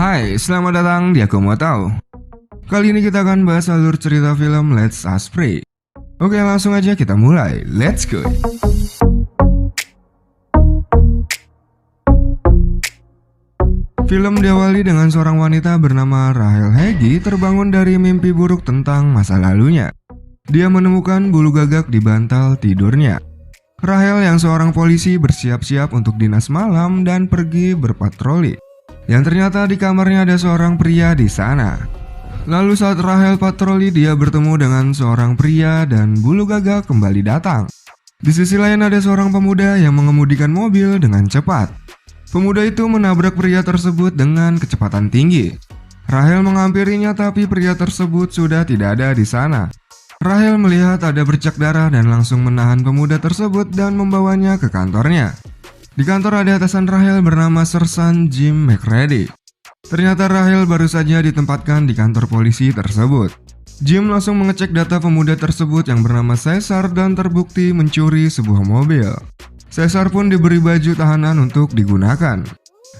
Hai, selamat datang di Aku Mau Tahu. Kali ini kita akan bahas alur cerita film Let's Us Pray. Oke, langsung aja kita mulai. Let's go. Film diawali dengan seorang wanita bernama Rachel Heggie terbangun dari mimpi buruk tentang masa lalunya. Dia menemukan bulu gagak di bantal tidurnya. Rachel yang seorang polisi bersiap-siap untuk dinas malam dan pergi berpatroli. Yang ternyata di kamarnya ada seorang pria di sana. Lalu saat Rachel patroli, dia bertemu dengan seorang pria dan bulu gagak kembali datang. Di sisi lain ada seorang pemuda yang mengemudikan mobil dengan cepat. Pemuda itu menabrak pria tersebut dengan kecepatan tinggi. Rachel menghampirinya tapi pria tersebut sudah tidak ada di sana. Rachel melihat ada bercak darah dan langsung menahan pemuda tersebut dan membawanya ke kantornya. Di kantor ada atasan Rachel bernama Sersan Jim McReady. Ternyata Rachel baru saja ditempatkan di kantor polisi tersebut. Jim langsung mengecek data pemuda tersebut yang bernama Caesar dan terbukti mencuri sebuah mobil. Caesar pun diberi baju tahanan untuk digunakan.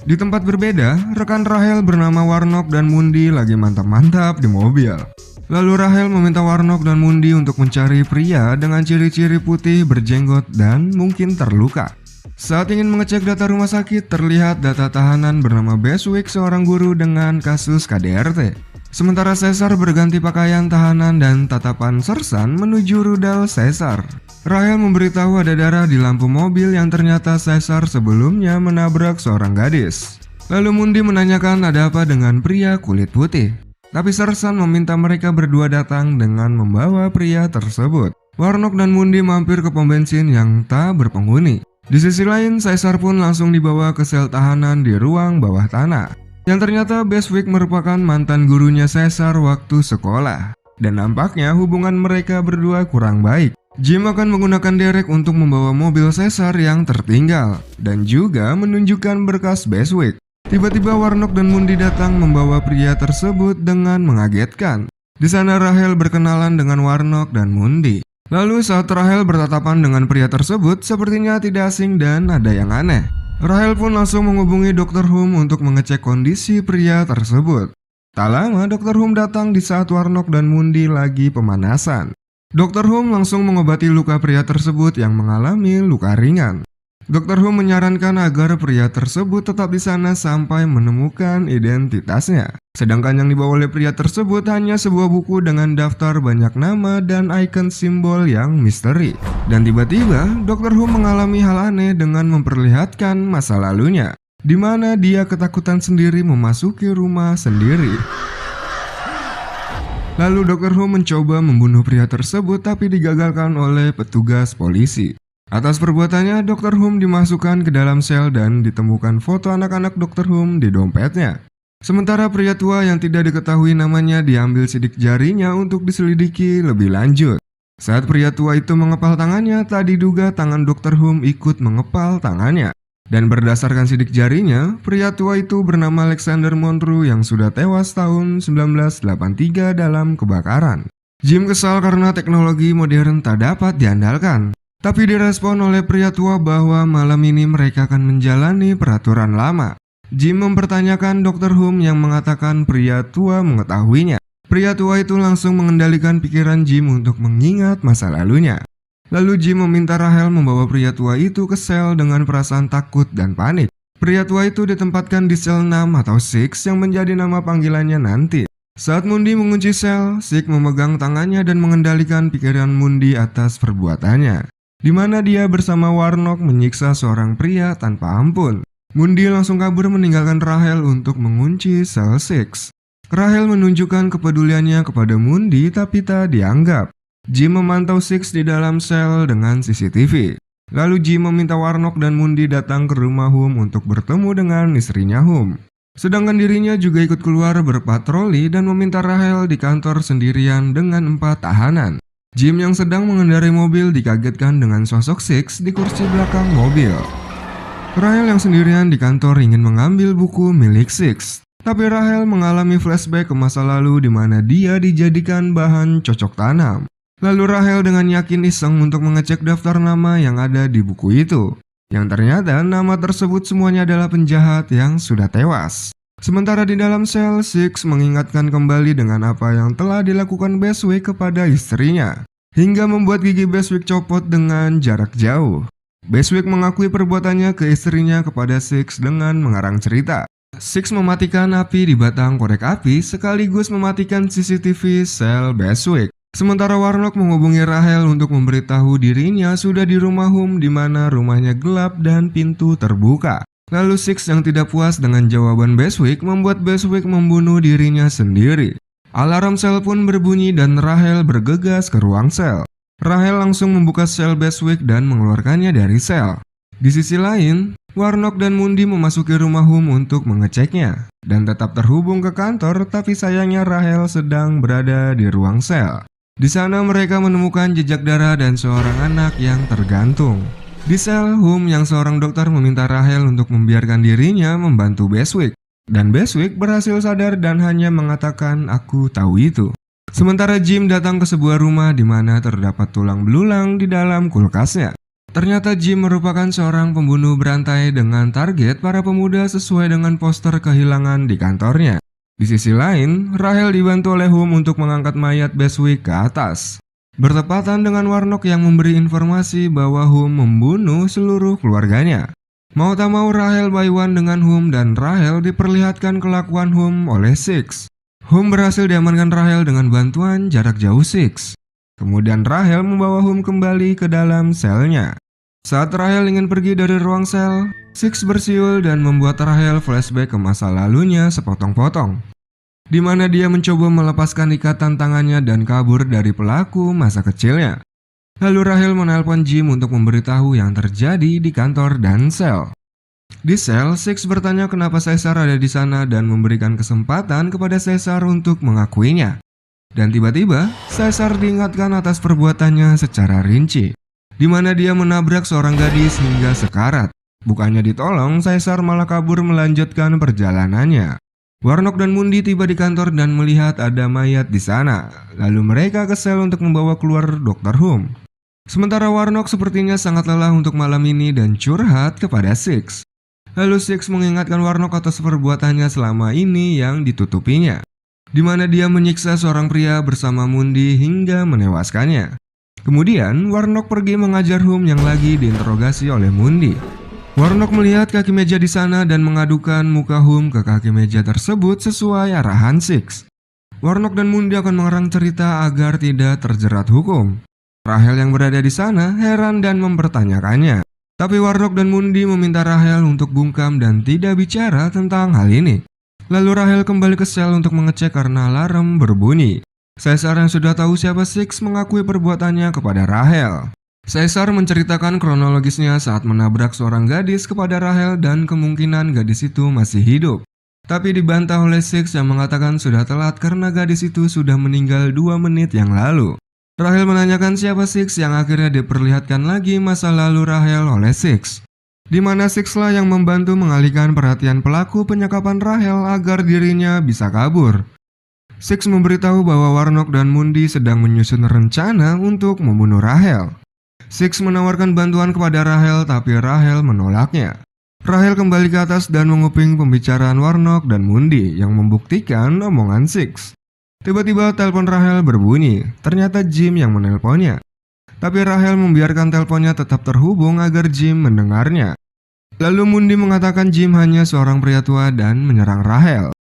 Di tempat berbeda, rekan Rachel bernama Warnock dan Mundy lagi mantap-mantap di mobil. Lalu Rachel meminta Warnock dan Mundy untuk mencari pria dengan ciri-ciri putih, berjenggot, dan mungkin terluka. Saat ingin mengecek data rumah sakit, terlihat data tahanan bernama Beswick, seorang guru dengan kasus KDRT. Sementara Caesar berganti pakaian tahanan dan tatapan Sersan menuju rudal Caesar. Rachel memberitahu ada darah di lampu mobil yang ternyata Caesar sebelumnya menabrak seorang gadis. Lalu Mundy menanyakan ada apa dengan pria kulit putih. Tapi Sersan meminta mereka berdua datang dengan membawa pria tersebut. Warnock dan Mundy mampir ke pom bensin yang tak berpenghuni. Di sisi lain, Caesar pun langsung dibawa ke sel tahanan di ruang bawah tanah. Yang ternyata Beswick merupakan mantan gurunya Caesar waktu sekolah. Dan nampaknya hubungan mereka berdua kurang baik. Jim akan menggunakan derek untuk membawa mobil Caesar yang tertinggal. Dan juga menunjukkan berkas Beswick. Tiba-tiba Warnock dan Mundy datang membawa pria tersebut dengan mengagetkan. Di sana Rachel berkenalan dengan Warnock dan Mundy. Lalu saat Rachel bertatapan dengan pria tersebut, sepertinya tidak asing dan ada yang aneh. Rachel pun langsung menghubungi Dr. Hume untuk mengecek kondisi pria tersebut. Tak lama Dr. Hume datang di saat Warnock dan Mundy lagi pemanasan. Dr. Hume langsung mengobati luka pria tersebut yang mengalami luka ringan. Dr. Hume menyarankan agar pria tersebut tetap di sana sampai menemukan identitasnya. Sedangkan yang dibawa oleh pria tersebut hanya sebuah buku dengan daftar banyak nama dan ikon simbol yang misteri. Dan tiba-tiba, Dr. Hume mengalami hal aneh dengan memperlihatkan masa lalunya, di mana dia ketakutan sendiri memasuki rumah sendiri. Lalu Dr. Hume mencoba membunuh pria tersebut tapi digagalkan oleh petugas polisi. Atas perbuatannya, Dr. Hume dimasukkan ke dalam sel dan ditemukan foto anak-anak Dr. Hume di dompetnya. Sementara pria tua yang tidak diketahui namanya diambil sidik jarinya untuk diselidiki lebih lanjut. Saat pria tua itu mengepal tangannya, tak diduga tangan Dr. Hume ikut mengepal tangannya. Dan berdasarkan sidik jarinya, pria tua itu bernama Alexander Monroe yang sudah tewas tahun 1983 dalam kebakaran. Jim kesal karena teknologi modern tak dapat diandalkan. Tapi direspon oleh pria tua bahwa malam ini mereka akan menjalani peraturan lama. Jim mempertanyakan Dr. Hume yang mengatakan pria tua mengetahuinya. Pria tua itu langsung mengendalikan pikiran Jim untuk mengingat masa lalunya. Lalu Jim meminta Rachel membawa pria tua itu ke sel dengan perasaan takut dan panik. Pria tua itu ditempatkan di sel 6 atau 6 yang menjadi nama panggilannya nanti. Saat Mundy mengunci sel, Six memegang tangannya dan mengendalikan pikiran Mundy atas perbuatannya, di mana dia bersama Warnock menyiksa seorang pria tanpa ampun. Mundy langsung kabur meninggalkan Rachel untuk mengunci sel 6. Rachel menunjukkan kepeduliannya kepada Mundy tapi tak dianggap. Jim memantau Six di dalam sel dengan CCTV. Lalu Jim meminta Warnock dan Mundy datang ke rumah Hume untuk bertemu dengan istrinya Hume. Sedangkan dirinya juga ikut keluar berpatroli dan meminta Rachel di kantor sendirian dengan 4 tahanan. Jim yang sedang mengendarai mobil dikagetkan dengan sosok Six di kursi belakang mobil. Rachel yang sendirian di kantor ingin mengambil buku milik Six. Tapi Rachel mengalami flashback ke masa lalu di mana dia dijadikan bahan cocok tanam. Lalu Rachel dengan yakin iseng untuk mengecek daftar nama yang ada di buku itu. Yang ternyata nama tersebut semuanya adalah penjahat yang sudah tewas. Sementara di dalam sel, Six mengingatkan kembali dengan apa yang telah dilakukan Bestwick kepada istrinya, hingga membuat gigi Bestwick copot dengan jarak jauh. Bestwick mengakui perbuatannya ke istrinya kepada Six dengan mengarang cerita. Six mematikan api di batang korek api sekaligus mematikan CCTV sel Bestwick. Sementara Warnock menghubungi Rahel untuk memberitahu dirinya sudah di rumah Hume di mana rumahnya gelap dan pintu terbuka. Lalu Six yang tidak puas dengan jawaban Bestwick membuat Bestwick membunuh dirinya sendiri. Alarm sel pun berbunyi dan Rahel bergegas ke ruang sel. Rahel langsung membuka sel Bestwick dan mengeluarkannya dari sel. Di sisi lain, Warnock dan Mundy memasuki rumah Hume untuk mengeceknya dan tetap terhubung ke kantor, tapi sayangnya Rahel sedang berada di ruang sel. Di sana mereka menemukan jejak darah dan seorang anak yang tergantung. Di sel, Hume yang seorang dokter meminta Rahel untuk membiarkan dirinya membantu Bestwick. Dan Bestwick berhasil sadar dan hanya mengatakan, "Aku tahu itu." Sementara Jim datang ke sebuah rumah di mana terdapat tulang belulang di dalam kulkasnya. Ternyata Jim merupakan seorang pembunuh berantai dengan target para pemuda sesuai dengan poster kehilangan di kantornya. Di sisi lain, Rahel dibantu oleh Hume untuk mengangkat mayat Bestwick ke atas. Bertepatan dengan Warnock yang memberi informasi bahwa Hume membunuh seluruh keluarganya. Mau tak mau Rahel baiwan dengan Hume dan Rahel diperlihatkan kelakuan Hume oleh Six. Hume berhasil diamankan Rahel dengan bantuan jarak jauh Six. Kemudian Rahel membawa Hume kembali ke dalam selnya. Saat Rahel ingin pergi dari ruang sel, Six bersiul dan membuat Rahel flashback ke masa lalunya sepotong-potong, di mana dia mencoba melepaskan ikatan tangannya dan kabur dari pelaku masa kecilnya. Lalu Rahel menelpon Jim untuk memberitahu yang terjadi di kantor dan sel. Di sel, Six bertanya kenapa Caesar ada di sana dan memberikan kesempatan kepada Caesar untuk mengakuinya. Dan tiba-tiba, Caesar diingatkan atas perbuatannya secara rinci, di mana dia menabrak seorang gadis hingga sekarat. Bukannya ditolong, Caesar malah kabur melanjutkan perjalanannya. Warnock dan Mundy tiba di kantor dan melihat ada mayat di sana. Lalu mereka ke sel untuk membawa keluar Dr. Hume. Sementara Warnock sepertinya sangat lelah untuk malam ini dan curhat kepada Six. Lalu Six mengingatkan Warnock atas perbuatannya selama ini yang ditutupinya, di mana dia menyiksa seorang pria bersama Mundy hingga menewaskannya. Kemudian Warnock pergi mengajar Hume yang lagi diinterogasi oleh Mundy. Warnock melihat kaki meja di sana dan mengadukan muka Hume ke kaki meja tersebut sesuai arahan Six. Warnock dan Mundy akan mengarang cerita agar tidak terjerat hukum. Rahel yang berada di sana heran dan mempertanyakannya. Tapi Warnock dan Mundy meminta Rahel untuk bungkam dan tidak bicara tentang hal ini. Lalu Rahel kembali ke sel untuk mengecek karena alarm berbunyi. Caesar yang sudah tahu siapa Six mengakui perbuatannya kepada Rahel. Caesar menceritakan kronologisnya saat menabrak seorang gadis kepada Rahel dan kemungkinan gadis itu masih hidup. Tapi dibantah oleh Six yang mengatakan sudah telat karena gadis itu sudah meninggal 2 menit yang lalu. Rahel menanyakan siapa Six yang akhirnya diperlihatkan lagi masa lalu Rahel oleh Six, di mana Six lah yang membantu mengalihkan perhatian pelaku penyekapan Rahel agar dirinya bisa kabur. Six memberitahu bahwa Warnock dan Mundy sedang menyusun rencana untuk membunuh Rahel. Six menawarkan bantuan kepada Rahel tapi Rahel menolaknya. Rahel kembali ke atas dan menguping pembicaraan Warnock dan Mundy yang membuktikan omongan Six. Tiba-tiba telepon Rahel berbunyi, ternyata Jim yang menelponnya. Tapi Rahel membiarkan teleponnya tetap terhubung agar Jim mendengarnya. Lalu Mundy mengatakan Jim hanya seorang pria tua dan menyerang Rahel.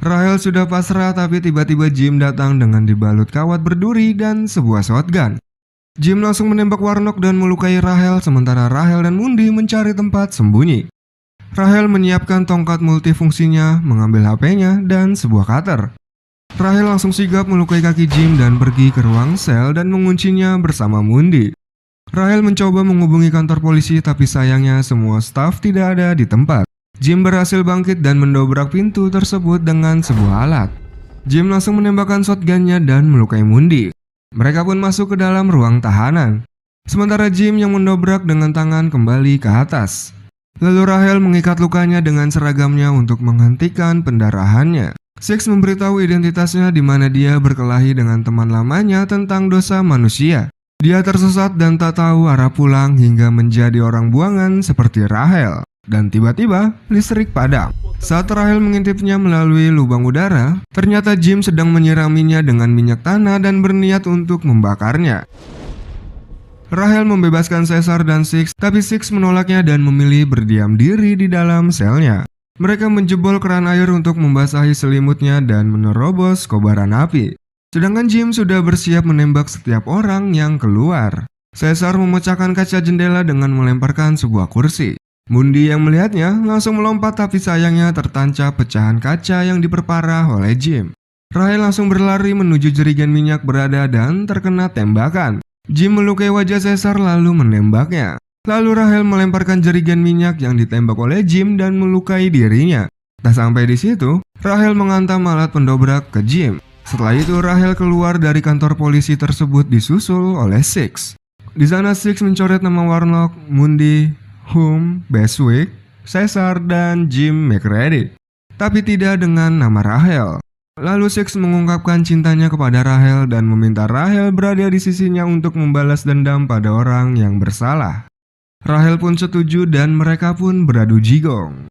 Rahel sudah pasrah tapi tiba-tiba Jim datang dengan dibalut kawat berduri dan sebuah shotgun. Jim langsung menembak Warnock dan melukai Rahel sementara Rahel dan Mundy mencari tempat sembunyi. Rahel menyiapkan tongkat multifungsinya, mengambil HP-nya dan sebuah cutter. Rahel langsung sigap melukai kaki Jim dan pergi ke ruang sel dan menguncinya bersama Mundy. Rahel mencoba menghubungi kantor polisi tapi sayangnya semua staf tidak ada di tempat. Jim berhasil bangkit dan mendobrak pintu tersebut dengan sebuah alat. Jim langsung menembakkan shotgunnya dan melukai Mundy. Mereka pun masuk ke dalam ruang tahanan. Sementara Jim yang mendobrak dengan tangan kembali ke atas. Lalu Rahel mengikat lukanya dengan seragamnya untuk menghentikan pendarahannya. Six memberitahu identitasnya di mana dia berkelahi dengan teman lamanya tentang dosa manusia. Dia tersesat dan tak tahu arah pulang hingga menjadi orang buangan seperti Rahel. Dan tiba-tiba, listrik padam. Saat Rahel mengintipnya melalui lubang udara, ternyata Jim sedang menyiraminya dengan minyak tanah dan berniat untuk membakarnya. Rahel membebaskan Caesar dan Six, tapi Six menolaknya dan memilih berdiam diri di dalam selnya. Mereka menjebol keran air untuk membasahi selimutnya dan menerobos kobaran api. Sedangkan Jim sudah bersiap menembak setiap orang yang keluar. Caesar memecahkan kaca jendela dengan melemparkan sebuah kursi. Mundi yang melihatnya langsung melompat, tapi sayangnya tertancap pecahan kaca yang diperparah oleh Jim. Rahel langsung berlari menuju jerigen minyak berada dan terkena tembakan. Jim melukai wajah Caesar lalu menembaknya. Lalu Rahel melemparkan jerigen minyak yang ditembak oleh Jim dan melukai dirinya. Tak sampai di situ, Rahel mengantam alat pendobrak ke Jim. Setelah itu Rahel keluar dari kantor polisi tersebut disusul oleh Six. Di sana Six mencoret nama Warlock, Mundi, Hume, Beswick, Caesar, dan Jim McReady, tapi tidak dengan nama Rahel. Lalu Six mengungkapkan cintanya kepada Rahel dan meminta Rahel berada di sisinya untuk membalas dendam pada orang yang bersalah. Rahel pun setuju dan mereka pun beradu jigong.